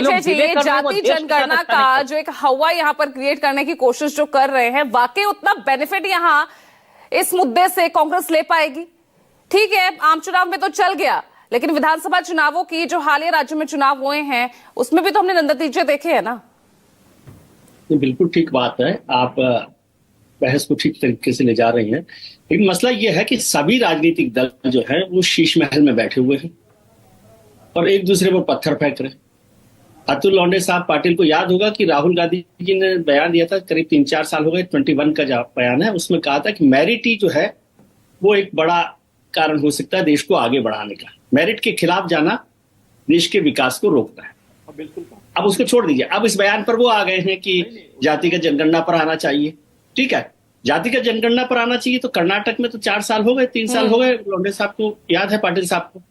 ये जाति जनगणना का जो एक हवा यहाँ पर क्रिएट करने की कोशिश जो कर रहे हैं, वाकई उतना बेनिफिट यहाँ इस मुद्दे से कांग्रेस ले पाएगी? ठीक है, आम चुनाव में तो चल गया, लेकिन विधानसभा चुनावों की जो हालिया राज्यों में चुनाव हुए हैं उसमें भी तो हमने नतीजे देखे हैं ना। बिल्कुल ठीक बात है, आप बहस को ठीक तरीके से ले जा रही हैं, लेकिन मसला यह है कि सभी राजनीतिक दल जो है वो शीश महल में बैठे हुए हैं और एक दूसरे पर पत्थर फेंक रहे हैं। अतुल लौंडे साहब पाटिल को याद होगा कि राहुल गांधी जी ने बयान दिया था, करीब 3-4 साल हो गए, 21 का जो बयान है उसमें कहा था कि मेरिट ही जो है वो एक बड़ा कारण हो सकता है देश को आगे बढ़ाने का। मेरिट के खिलाफ जाना देश के विकास को रोकता है। बिल्कुल, अब उसको छोड़ दीजिए, अब इस बयान पर वो आ गए हैं कि जातिगत जनगणना पर आना चाहिए। ठीक है, जातिगत जनगणना पर आना चाहिए, तो कर्नाटक में तो 4 साल हो गए, 3 साल हो गए, लौंडे साहब को याद है, पाटिल साहब को,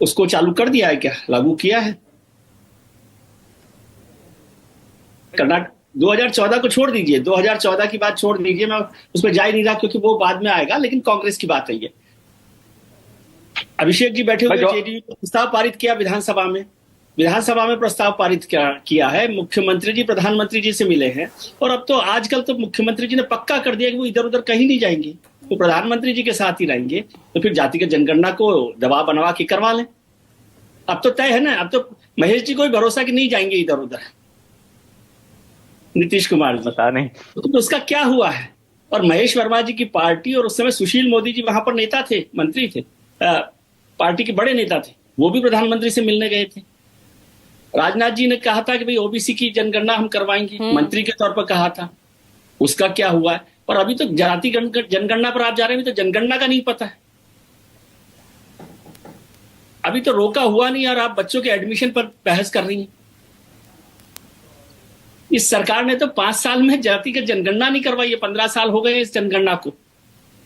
उसको चालू कर दिया है क्या, लागू किया है। कर्नाटक 2014 को छोड़ दीजिए, 2014 की बात छोड़ दीजिए, मैं उसमें जा ही नहीं रहा क्योंकि वो बाद में आएगा, लेकिन कांग्रेस की बात है ये। अभिषेक जी बैठे हुए जेडीयू ने प्रस्ताव पारित किया विधानसभा में प्रस्ताव पारित किया है, मुख्यमंत्री जी प्रधानमंत्री जी से मिले हैं, और अब तो आजकल तो मुख्यमंत्री जी ने पक्का कर दिया कि वो इधर उधर कहीं नहीं जाएंगे, वो प्रधानमंत्री जी के साथ ही रहेंगे। तो फिर जातिगत जनगणना को दबाव बनवा के करवा लें, अब तो तय है ना। अब तो महेश जी को भी भरोसा कि नहीं जाएंगे इधर उधर, नीतीश कुमार जी पता नहीं तो उसका क्या हुआ है। और महेश वर्मा जी की पार्टी, और उस समय सुशील मोदी जी वहां पर नेता थे, मंत्री थे, पार्टी के बड़े नेता थे, वो भी प्रधानमंत्री से मिलने गए थे। राजनाथ जी ने कहा था कि भाई ओबीसी की जनगणना हम करवाएंगे, मंत्री के तौर पर कहा था, उसका क्या हुआ है। और अभी तो जाति जनगणना पर आप जा रहे हैं, तो जनगणना का नहीं पता है, अभी तो रोका हुआ नहीं, और आप बच्चों के एडमिशन पर बहस कर रही हैं। इस सरकार ने तो 5 साल में जातिगत जनगणना नहीं करवाई है, 15 साल हो गए इस जनगणना को।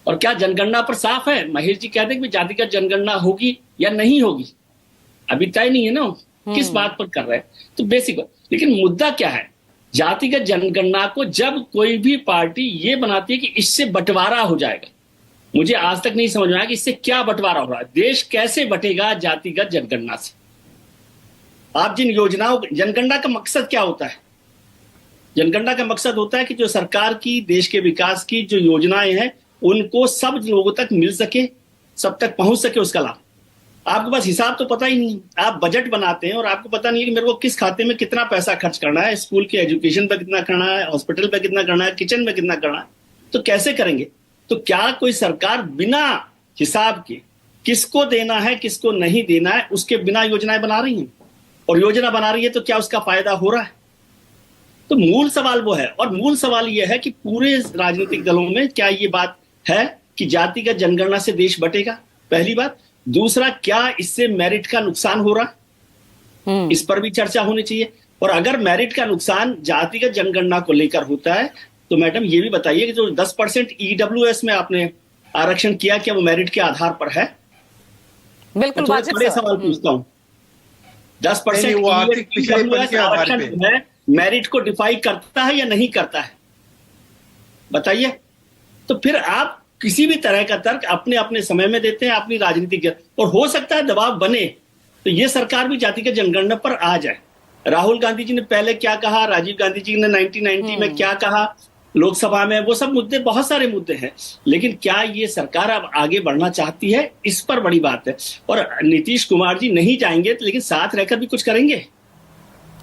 और क्या जनगणना पर साफ है, महेश जी कहते हैं कि जातिगत जनगणना होगी या नहीं होगी, अभी तय नहीं है ना, किस बात पर कर रहे हैं। तो बेसिक, लेकिन मुद्दा क्या है, जातिगत जनगणना को जब कोई भी पार्टी ये बनाती है कि इससे बंटवारा हो जाएगा, मुझे आज तक नहीं समझ में आया कि इससे क्या बंटवारा हो रहा है, देश कैसे बटेगा जातिगत जनगणना से। आप जिन योजनाओं, जनगणना का मकसद क्या होता है, जनगणना का मकसद होता है कि जो सरकार की, देश के विकास की जो योजनाएं हैं उनको सब लोगों तक मिल सके, सब तक पहुंच सके उसका लाभ। आपके पास हिसाब तो पता ही नहीं, आप बजट बनाते हैं और आपको पता नहीं है कि मेरे को किस खाते में कितना पैसा खर्च करना है, स्कूल के एजुकेशन पे कितना करना है, हॉस्पिटल पे कितना करना है, किचन में कितना करना है, तो कैसे करेंगे। तो क्या कोई सरकार बिना हिसाब के किसको देना है किसको नहीं देना है उसके बिना योजनाएं बना रही है, और योजना बना रही है तो क्या उसका फायदा हो रहा है। तो मूल सवाल वो है, और मूल सवाल यह है कि पूरे राजनीतिक दलों में क्या ये बात है कि जातिगत जनगणना से देश बटेगा, पहली बात। दूसरा, क्या इससे मेरिट का नुकसान हो रहा, इस पर भी चर्चा होनी चाहिए। और अगर मेरिट का नुकसान जातिगत जनगणना को लेकर होता है तो मैडम ये भी बताइए कि जो 10% ईडब्ल्यूएस में आपने आरक्षण किया, क्या वो मेरिट के आधार पर है। बिल्कुल, बड़े सवाल पूछता हूँ, 10% आरक्षण है, मेरिट को डिफाइन करता है या नहीं करता है, बताइए। तो फिर आप किसी भी तरह का तर्क अपने अपने समय में देते हैं, अपनी राजनीतिक, और हो सकता है दबाव बने तो ये सरकार भी जातिगत जनगणना पर आ जाए। राहुल गांधी जी ने पहले क्या कहा, राजीव गांधी जी ने 1990 में क्या कहा लोकसभा में, वो सब मुद्दे, बहुत सारे मुद्दे हैं, लेकिन क्या ये सरकार अब आगे बढ़ना चाहती है, इस पर बड़ी बात है। और नीतीश कुमार जी नहीं जाएंगे लेकिन साथ रहकर भी कुछ करेंगे।